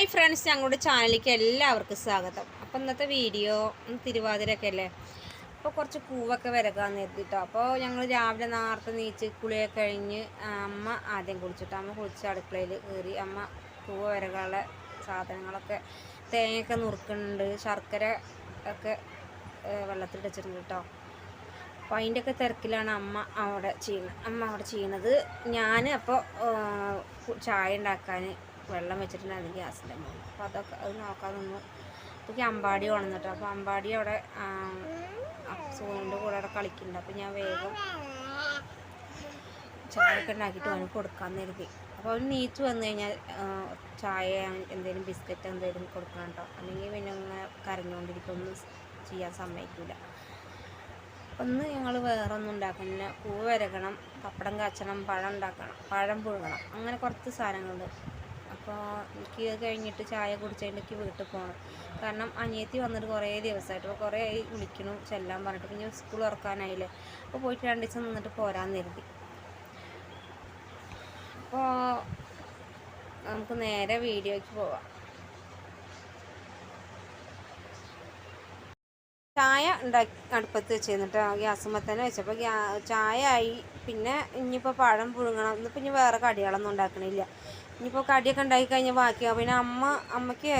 Hi friends, ഞങ്ങളുടെ ചാനലിലേക്ക് എല്ലാവർക്കും സ്വാഗതം. അപ്പം ഇന്നത്തെ വീഡിയോ തിരുവാതിരയൊക്കെ അല്ലേ, അപ്പോൾ കുറച്ച് പൂവൊക്കെ വിരകാന്ന് കരുതിട്ടോ. അപ്പോൾ ഞങ്ങൾ രാവിലെ നേരത്തെ നീച്ച് കുളിയൊക്കെ കഴിഞ്ഞ് അമ്മ ആദ്യം കുളിച്ചിട്ട് അമ്മ കുളിച്ച് അടുക്കളയിൽ കയറി. അമ്മ പൂവ് വിരകാനുള്ള സാധനങ്ങളൊക്കെ തേങ്ങയൊക്കെ നുറുക്കുന്നുണ്ട്, ശർക്കര ഒക്കെ വെള്ളത്തിൽ വെച്ചിട്ടുണ്ട് കേട്ടോ. അപ്പോൾ അതിൻ്റെയൊക്കെ തിരക്കിലാണ് അമ്മ അവിടെ ചെയ്യുന്നത്. ഞാൻ അപ്പോൾ ചായ ഉണ്ടാക്കാൻ വെള്ളം വെച്ചിട്ടുണ്ടായിരുന്നു ഗ്യാസിൻ്റെ മുകളിൽ. അപ്പോൾ അത് നോക്കാൻ നിന്നു. അപ്പോൾ അമ്പാടി ഉണന്നിട്ടോ. അപ്പോൾ അമ്പാടി അവിടെ സൂര്യൻ്റെ കൂടെ അവിടെ കളിക്കുന്നുണ്ട്. അപ്പോൾ ഞാൻ വേഗം ചായ ഒക്കെ ഉണ്ടാക്കിയിട്ട് അവന് കൊടുക്കാൻ കരുതി. അപ്പോൾ അവന് നീച്ച് വന്നു കഴിഞ്ഞാൽ ചായ എന്തെങ്കിലും ബിസ്ക്കറ്റ് എന്തെങ്കിലും കൊടുക്കണം കേട്ടോ, അല്ലെങ്കിൽ പിന്നെ ഇങ്ങനെ കരഞ്ഞുകൊണ്ടിരിക്കൊന്നും ചെയ്യാൻ സമ്മതിക്കില്ല. അപ്പം ഇന്ന് ഞങ്ങൾ വേറെ ഒന്നും ഉണ്ടാക്കുന്നില്ല. പൂവ് വിരകണം, പപ്പടം കാച്ചണം, പഴം ഉണ്ടാക്കണം, പഴം പുഴുങ്ങണം, അങ്ങനെ കുറച്ച് സാധനങ്ങളുണ്ട്. അപ്പോൾ എനിക്ക് കഴിഞ്ഞിട്ട് ചായ കുടിച്ചതിലേക്ക് വീട്ടിൽ പോകണം. കാരണം അനിയത്തി വന്നിട്ട് കുറേ ദിവസമായിട്ട്, അപ്പോൾ കുറേ ആയി വിളിക്കണം ചെല്ലാൻ പറഞ്ഞിട്ട്. പിന്നെ സ്കൂൾ തുറക്കാനായില്ലേ, അപ്പോൾ പോയിട്ട് 2 ദിവസം നിന്നിട്ട് പോരാന്ന് കരുതി. അപ്പോൾ നമുക്ക് നേരെ വീഡിയോയ്ക്ക് പോവാം. ചായ ഉണ്ടാക്കി അടുപ്പത്ത് വെച്ചിരുന്നിട്ട് ഗ്യാസുമ്മ തന്നെ വെച്ചപ്പോൾ ചായ ആയി. പിന്നെ ഇനിയിപ്പോൾ പഴം പുഴുങ്ങണം. ഇന്നിപ്പോൾ ഇനി വേറെ കടികളൊന്നും ഉണ്ടാക്കണില്ല. ഇനിയിപ്പോൾ കടിയൊക്കെ ഉണ്ടാക്കി കഴിഞ്ഞാൽ ബാക്കിയാവും. പിന്നെ അമ്മയ്ക്ക്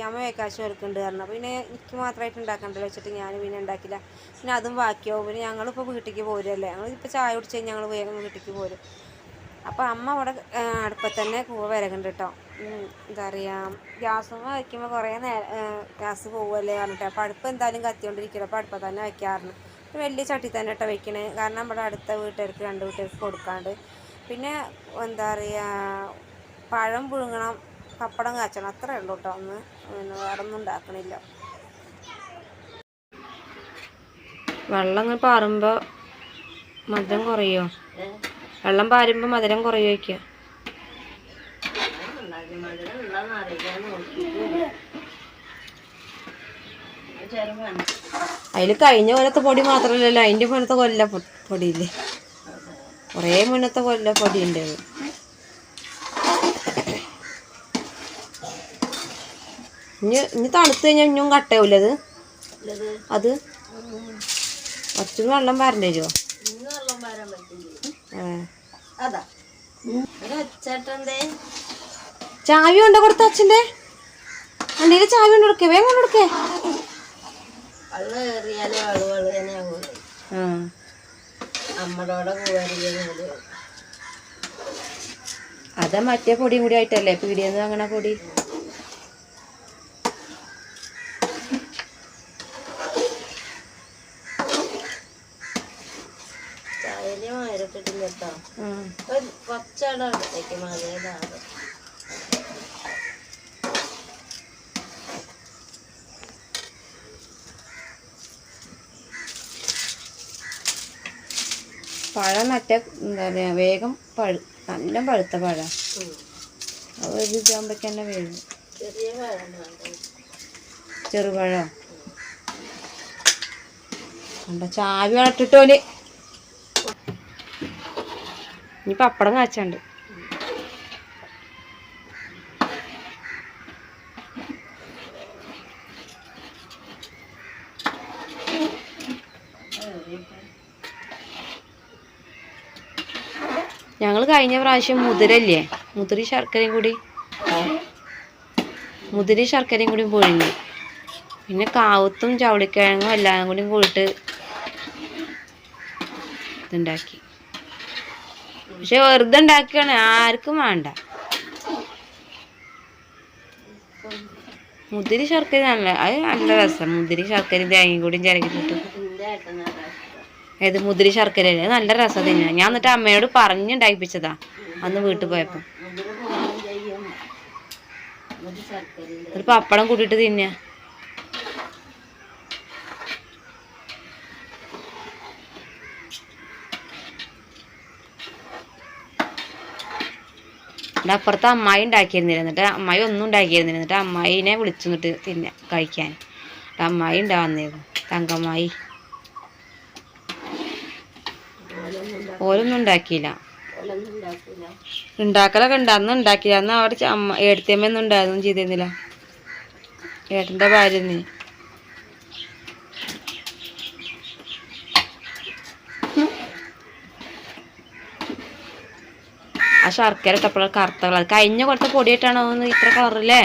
അമ്മ ഏകാശി ഒരുക്കുന്നുണ്ട് കാരണം. അപ്പോൾ പിന്നെ എനിക്ക് മാത്രമായിട്ട് ഉണ്ടാക്കണ്ടല്ലോ വെച്ചിട്ട് ഞാൻ പിന്നെ ഉണ്ടാക്കില്ല. പിന്നെ അതും ബാക്കിയാവും. പിന്നെ ഞങ്ങളിപ്പോൾ വീട്ടിലേക്ക് പോരുമല്ലേ, ഞങ്ങളിപ്പോൾ ചായ കുടിച്ച് കഴിഞ്ഞാൽ ഞങ്ങൾ വേഗം വീട്ടിലേക്ക് പോരും. അപ്പോൾ അമ്മ അവിടെ അടുപ്പത്ത് തന്നെ പൂവ് വിരകുന്നുണ്ട് കേട്ടോ. എന്താ പറയുക, ഗ്യാസുമ്മ വയ്ക്കുമ്പോൾ കുറേ ഗ്യാസ് പോവുമല്ലേ പറഞ്ഞിട്ട്. അപ്പോൾ അടുപ്പ് എന്തായാലും കത്തിക്കൊണ്ടിരിക്കില്ല. അപ്പോൾ അടുപ്പത്ത് തന്നെ വയ്ക്കാറുണ്ട്. വലിയ ചട്ടി തന്നെ കേട്ടോ വയ്ക്കണേ, കാരണം ഇവിടെ അടുത്ത വീട്ടുകാർക്ക് 2 വീട്ടുകാർക്ക് കൊടുക്കാണ്ട്. പിന്നെ എന്താ പറയുക, പഴം പുഴുങ്ങണം, പപ്പടം കാച്ചണം, അത്രേ ഉള്ളൂ കേട്ടോ. ഒന്ന് പിന്നെ വേറെ ഒന്നും ഉണ്ടാക്കണില്ല. വെള്ളം ഇങ്ങനെ പാറുമ്പോൾ മധുരം കുറയോ? വെള്ളം പാരുമ്പോൾ മധുരം കുറയോ വയ്ക്കുക? അതിൽ കഴിഞ്ഞ കൊല്ലത്തെ പൊടി മാത്രമല്ലല്ലോ, അതിൻ്റെ മുന്നത്തെ കൊല്ല പൊടിയില്ലേ, കുറേ മുന്നത്തെ കൊല്ല പൊടി ഉണ്ട്. ഇനി തണുത്ത് കഴിഞ്ഞാൽ ഇനിയും കട്ടയാവില്ല അത് കുറച്ചും വെള്ളം പാരണ്ടേ വരുമോ? ചാവി കൊണ്ട് കൊടുത്ത അച്ഛൻ്റെ വണ്ടിയിൽ ചാവി കൊണ്ട് കൊടുക്കേ, വേഗം കൊണ്ട് കൊടുക്കേ. അതാ മറ്റേ പൊടിയും കൂടി ആയിട്ടല്ലേ പീടിയെന്ന് അങ്ങനെ പൊടി. പഴം മറ്റേ എന്താ പറയുക, വേഗം നല്ല പഴുത്ത പഴം. അത് ഒരു ഇതാകുമ്പോഴേക്ക് തന്നെ വേഗം. ചെറുപഴം കണ്ട ചാവി വളർത്തിട്ടോല്. ഇനി പപ്പടം കാച്ചുണ്ട്. ഞങ്ങൾ കഴിഞ്ഞ പ്രാവശ്യം മുതിരല്ലേ, മുതിരി ശർക്കരയും കൂടി പൊഴിഞ്ഞു. പിന്നെ കാവത്തും ചവളിക്കിഴങ്ങും എല്ലാം കൂടി കൂടിയിട്ട് ഇതുണ്ടാക്കി. പക്ഷെ വെറുതെ ഉണ്ടാക്കിയാണ്, ആർക്കും വേണ്ട. മുതിരി ശർക്കര അത് നല്ല രസം. മുതിരി ശർക്കരയും തേങ്ങയും കൂടി ചിരകിട്ടിട്ട്. മുതിരി ശർക്കര നല്ല രസം തിന്നാ. ഞാൻ എന്നിട്ട് അമ്മയോട് പറഞ്ഞുണ്ടാക്കിപ്പിച്ചതാ അന്ന് വീട്ടിൽ പോയപ്പോ. ഒരു പപ്പടം കൂട്ടിയിട്ട് തിന്നാ. അപ്പുറത്ത് അമ്മായി ഉണ്ടാക്കിയിരുന്നില്ല, എന്നിട്ട് അമ്മായി ഒന്നും ഉണ്ടാക്കിയിരുന്നില്ല. എന്നിട്ട് അമ്മായിനെ വിളിച്ചു എന്നിട്ട് കഴിക്കാൻ. അമ്മായി ഉണ്ടാവുന്നേക്കും, തങ്കമ്മായി. ഓലൊന്നും ഉണ്ടാക്കിയില്ല. ഉണ്ടാക്കലൊക്കെ ഉണ്ട്. അന്ന് ഉണ്ടാക്കില്ല. അന്ന് അവിടെ ഏടത്തിയമ്മയൊന്നും ഉണ്ടായതൊന്നും ചെയ്തിരുന്നില്ല. ഏട്ടൻ്റെ ഭാര്യ നീ ആ ശർക്കര ഇട്ടപ്പോൾ കറുത്ത കളർ. കഴിഞ്ഞ കൊടുത്ത പൊടിയായിട്ടാണോ ഇത്ര കളറല്ലേ?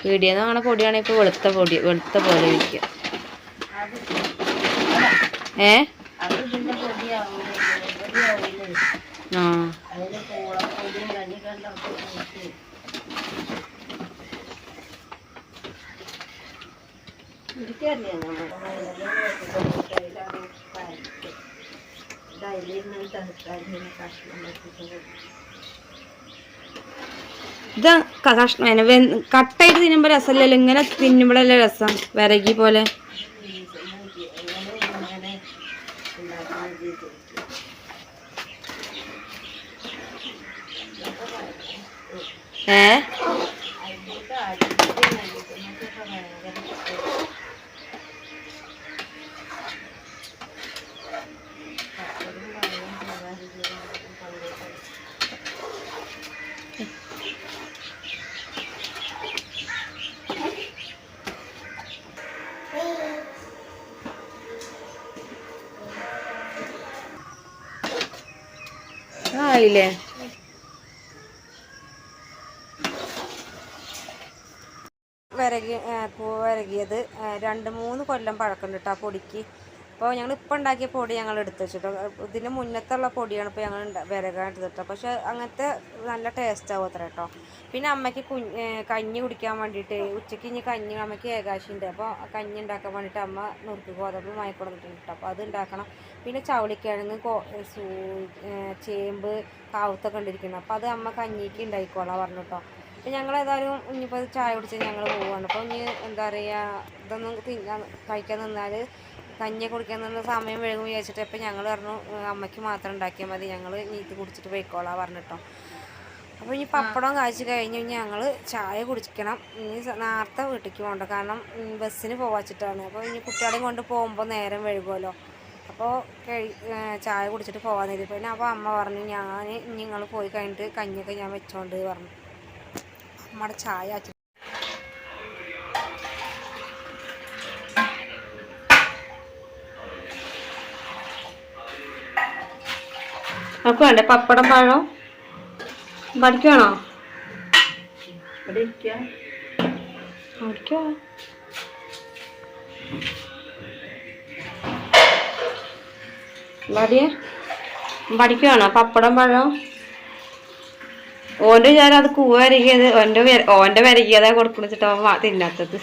പീടിയെന്ന് അങ്ങനെ പൊടിയാണെങ്കിൽ ഇപ്പോൾ വെളുത്ത പോലെ ഇരിക്കുക. ഇത് കഷ്ണം കട്ടായിട്ട് തിന്നുമ്പോൾ രസമല്ലല്ലോ, ഇങ്ങനെ തിന്നുമ്പോഴല്ലേ രസം, വിറകി പോലെ. ആയില്ലേ? വിരകിയത് 2-3 കൊല്ലം പഴക്കമുണ്ട് കേട്ടോ ആ പൊടിക്ക്. അപ്പോൾ ഞങ്ങൾ ഇപ്പം ഉണ്ടാക്കിയ പൊടി ഞങ്ങൾ എടുത്ത് വെച്ചിട്ടോ. ഇതിന് മുന്നത്തുള്ള പൊടിയാണ് ഇപ്പോൾ ഞങ്ങൾ വിരകാൻ എടുത്തിട്ടോ. പക്ഷെ അങ്ങനത്തെ നല്ല ടേസ്റ്റ് ആവും അത്ര കേട്ടോ. പിന്നെ അമ്മയ്ക്ക് കഞ്ഞി കുടിക്കാൻ വേണ്ടിയിട്ട് ഉച്ചയ്ക്ക് ഇനി കഞ്ഞി അമ്മയ്ക്ക് ഏകാശിയുണ്ട്. അപ്പോൾ കഞ്ഞി ഉണ്ടാക്കാൻ വേണ്ടിയിട്ട് അമ്മ നുറുക്ക് ഗോതമ്പ് വാങ്ങിക്കൊണ്ടിട്ടുണ്ട് കേട്ടോ. അപ്പോൾ അത് ഉണ്ടാക്കണം. പിന്നെ ചവളിക്കിഴങ്ങ്, ചേമ്പ്, കാവത്തൊക്കെ ഉണ്ടിരിക്കണം. അപ്പോൾ അത് അമ്മ കഞ്ഞിക്ക് ഉണ്ടായിക്കോളാം പറഞ്ഞു കേട്ടോ. അപ്പോൾ ഞങ്ങൾ ഏതായാലും ഇനിയിപ്പോൾ ചായ കുടിച്ച് ഞങ്ങൾ പോവുകയാണ്. അപ്പോൾ ഇനി എന്താ പറയുക, ഇതൊന്നും കഴിക്കാൻ നിന്നാൽ കഞ്ഞി കുടിക്കാൻ നിന്ന് സമയം വഴുകും വിചാരിച്ചിട്ട് ഇപ്പോൾ ഞങ്ങൾ പറഞ്ഞു അമ്മയ്ക്ക് മാത്രം ഉണ്ടാക്കിയാൽ മതി, ഞങ്ങൾ നീറ്റ് കുടിച്ചിട്ട് പോയിക്കോളാം പറഞ്ഞിട്ടോ. അപ്പോൾ ഇനി പപ്പടം കാഴ്ച കഴിഞ്ഞ് ഞങ്ങൾ ചായ കുടിക്കണം. ഇനി നേരത്തെ വീട്ടിലേക്ക് പോകണ്ട, കാരണം ബസ്സിന് പോവാച്ചിട്ടാണ്. അപ്പോൾ ഇനി കുട്ടികളെയും കൊണ്ട് പോകുമ്പോൾ നേരം വഴുകുമല്ലോ. അപ്പോൾ ചായ കുടിച്ചിട്ട് പോകാൻ തരും. പിന്നെ അപ്പോൾ അമ്മ പറഞ്ഞു ഇനി നിങ്ങൾ പോയി കഴിഞ്ഞിട്ട് കഞ്ഞിയൊക്കെ ഞാൻ വെച്ചോണ്ട് പറഞ്ഞു. അമ്മയുടെ ചായ നമുക്ക് വേണ്ടേ പപ്പടം പഴം പഠിക്കണോ? പഠിക്കുവാണോ പപ്പടം പഴം? ഓൻ്റെ വിചാരം അത് കൂവ വരകിയത് ഓൻ്റെ വരകിയതാ കൊടുക്കണിച്ചിട്ടോ തിന്നാത്തത്.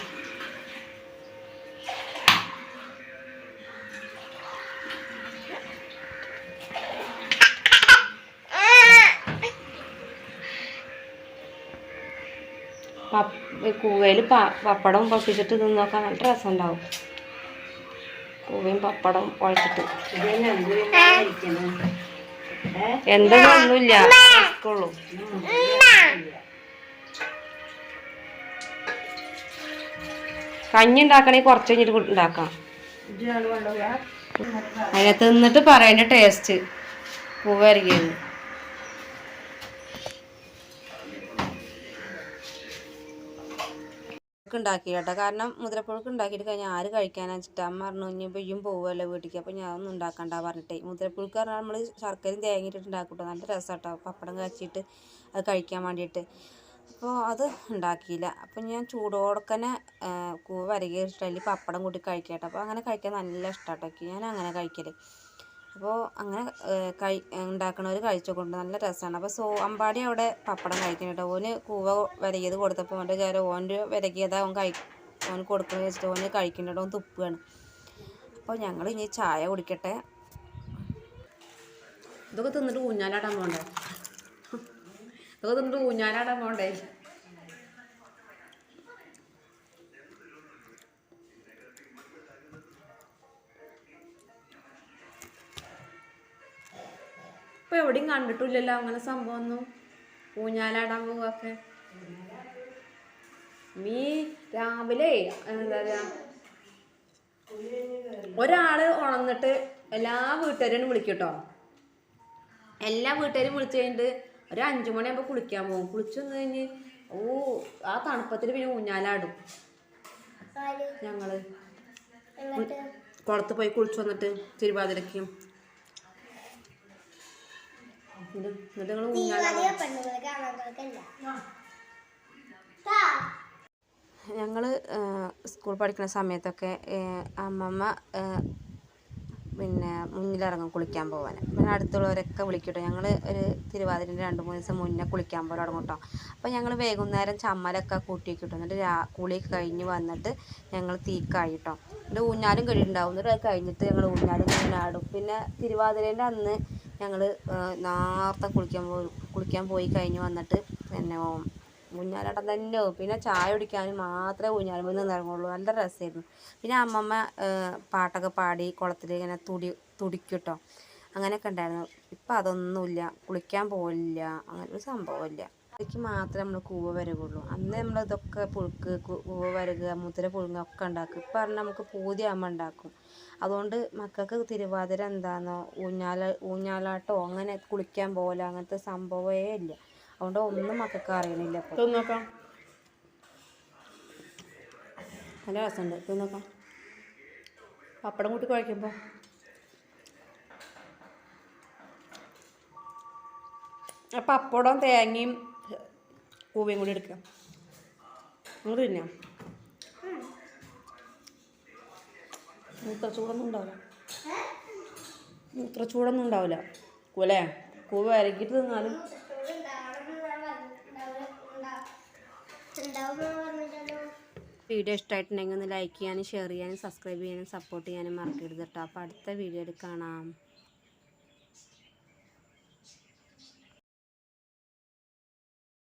കൂവയിൽ പപ്പടം പൊട്ടിച്ചിട്ട് തിന്ന് നോക്കാൻ നല്ല രസം ഉണ്ടാവും. കൂവയും പപ്പടം കുഴച്ചിട്ട് എന്തൊന്നുമില്ല ഉള്ളൂ. കഞ്ഞി ഉണ്ടാക്കണമെങ്കിൽ കുറച്ച് കഴിഞ്ഞിട്ട് ഉണ്ടാക്കാം. അതിനെ തിന്നിട്ട് പറയേണ്ട ടേസ്റ്റ് പൂവ് അരികിയത്. ഉണ്ടാക്കി കേട്ടോ, കാരണം മുതിരപ്പുഴുക്ക് ഉണ്ടാക്കിയിട്ട് കഴിഞ്ഞാൽ ആര് കഴിക്കാനാന്ന് വെച്ചിട്ട് അമ്മ പറഞ്ഞു ഇനി പെയ്യും പോവുമല്ലോ വീട്ടിലേക്ക്, അപ്പോൾ ഞാൻ ഒന്നും ഉണ്ടാക്കണ്ട പറഞ്ഞിട്ടേ. മുതിരപ്പുഴുക്ക് പറഞ്ഞാൽ നമ്മൾ ശർക്കരയും തേങ്ങയിട്ടിട്ട് ഉണ്ടാക്കും കേട്ടോ, നല്ല രസം കേട്ടോ, പപ്പടം കാച്ചിട്ട് അത് കഴിക്കാൻ വേണ്ടിയിട്ട്. അപ്പോൾ അത് ഉണ്ടാക്കിയില്ല. അപ്പോൾ ഞാൻ ചൂടോടക്കനെ കൂവ വരകിയിട്ടതിൽ പപ്പടം കൂട്ടി കഴിക്കട്ടെ. അപ്പോൾ അങ്ങനെ കഴിക്കാൻ നല്ല ഇഷ്ടമാട്ടോ, ഞാൻ അങ്ങനെ കഴിക്കൽ. അപ്പോൾ അങ്ങനെ ഉണ്ടാക്കണവർ കഴിച്ചോക്കൊണ്ട് നല്ല രസമാണ്. അപ്പോൾ അമ്പാടി അവിടെ പപ്പടം കഴിക്കണം കേട്ടോ. ഓന് കൂവ വരകിയത് കൊടുത്തപ്പോൾ ഓൻ്റെ വിചാരം ഓൻ്റെ വരകിയതാ ഓന് കൊടുക്കണമെന്ന് വെച്ചിട്ട് ഓന് കഴിക്കുന്നുണ്ടോ ഓൻ തുപ്പുകയാണ്. അപ്പോൾ ഞങ്ങൾ ഇനി ചായ കുടിക്കട്ടെ. ഇതൊക്കെ തിന്നിട്ട് ഊഞ്ഞാലാടാൻ പോകണ്ടേ? ഇതൊക്കെ തിന്നിട്ട് ഊഞ്ഞാലാടാൻ പോകണ്ടേ? ഇപ്പോൾ എവിടെയും കണ്ടിട്ടില്ലല്ലോ അങ്ങനെ സംഭവം ഒന്നും, ഊഞ്ഞാലാടാൻ പോവൊക്കെ. രാവിലെ എന്താ പറയുക, ഒരാൾ ഉണർന്നിട്ട് എല്ലാ വീട്ടുകാരും വിളിക്കും കേട്ടോ. എല്ലാ വീട്ടുകാരും വിളിച്ചു കഴിഞ്ഞിട്ട് ഒരു 5 മണിയാകുമ്പോൾ കുളിക്കാൻ പോകും. കുളിച്ചു വന്നു കഴിഞ്ഞ് ആ തണുപ്പത്തിൽ പിന്നെ ഊഞ്ഞാലാടും. ഞങ്ങള് കുളത്ത് പോയി കുളിച്ചു വന്നിട്ട് തിരുവാതിരക്കും എന്നിട്ട് ഞങ്ങൾ ഞങ്ങൾ സ്കൂൾ പഠിക്കുന്ന സമയത്തൊക്കെ അമ്മമ്മ പിന്നെ മുന്നിലിറങ്ങും കുളിക്കാൻ പോകാൻ. പിന്നെ അടുത്തുള്ളവരൊക്കെ വിളിക്കട്ടോ. ഞങ്ങൾ ഒരു തിരുവാതിരൻ്റെ 2-3 ദിവസം മുന്നേ കുളിക്കാൻ പോകാൻ തുടങ്ങും കേട്ടോ. അപ്പോൾ ഞങ്ങൾ വൈകുന്നേരം ചമ്മലൊക്കെ കൂട്ടി കിട്ടും. എന്നിട്ട് കുളി കഴിഞ്ഞ് വന്നിട്ട് ഞങ്ങൾ തീക്കായി കേട്ടോ. എന്നിട്ട് ഊഞ്ഞാലും കഴിയുണ്ടാവും. എന്നിട്ട് അത് കഴിഞ്ഞിട്ട് ഞങ്ങൾ ഊഞ്ഞാലും ആടും. പിന്നെ തിരുവാതിരേൻ്റെ അന്ന് ഞങ്ങൾ നേരത്തെ കുളിക്കാൻ പോയി കഴിഞ്ഞ് വന്നിട്ട് പിന്നെ ഊഞ്ഞാലാട്ടം തന്നെ. പിന്നെ ചായ കുടിക്കാനും മാത്രമേ ഊഞ്ഞാലും നിന്ന് ഇറങ്ങുള്ളൂ. നല്ല രസമായിരുന്നു. പിന്നെ അമ്മമ്മ പാട്ടൊക്കെ പാടി കുളത്തിൽ ഇങ്ങനെ തുടിക്കും കേട്ടോ. അങ്ങനെയൊക്കെ ഉണ്ടായിരുന്നു. ഇപ്പം അതൊന്നുമില്ല. കുളിക്കാൻ പോകില്ല. അങ്ങനെ ഒരു സംഭവമില്ല. അതിലേക്ക് മാത്രമേ നമ്മൾ കൂവ വരകുള്ളൂ. അന്ന് നമ്മളിതൊക്കെ പുഴുക്ക് കൂവ വരകുക മുതിര പുഴുങ്ങുക ഒക്കെ ഉണ്ടാക്കും. ഇപ്പം പറഞ്ഞാൽ നമുക്ക് പൂതിയാകുമ്പോൾ ഉണ്ടാക്കും. അതുകൊണ്ട് മക്കൾക്ക് തിരുവാതിര എന്താണെന്നോ ഊഞ്ഞാലാട്ടോ അങ്ങനെ കുളിക്കാൻ പോകില്ല അങ്ങനത്തെ സംഭവമേ ഇല്ല. അതുകൊണ്ട് ഒന്നും മക്കൾക്ക് അറിയണില്ല. ഇപ്പോൾ നോക്കാം, നല്ല രസമുണ്ട്. ഇപ്പോൾ നോക്കാം പപ്പടം കൂട്ടി കുഴയ്ക്കുമ്പോൾ പപ്പടവും തേങ്ങയും കൂവയും കൂടി എടുക്കുക. നിങ്ങൾ തിന്നാം. മൂത്രച്ചൂടൊന്നും ഉണ്ടാവില്ല അല്ലേ? കൂവ വരക്കിയിട്ട് തിന്നാലും. വീഡിയോ ഇഷ്ടമായിട്ടുണ്ടെങ്കിൽ ഒന്ന് ലൈക്ക് ചെയ്യാനും ഷെയർ ചെയ്യാനും സബ്സ്ക്രൈബ് ചെയ്യാനും സപ്പോർട്ട് ചെയ്യാനും മറക്കരുത് കേട്ടോ. അപ്പോൾ അടുത്ത വീഡിയോയിൽ കാണാം.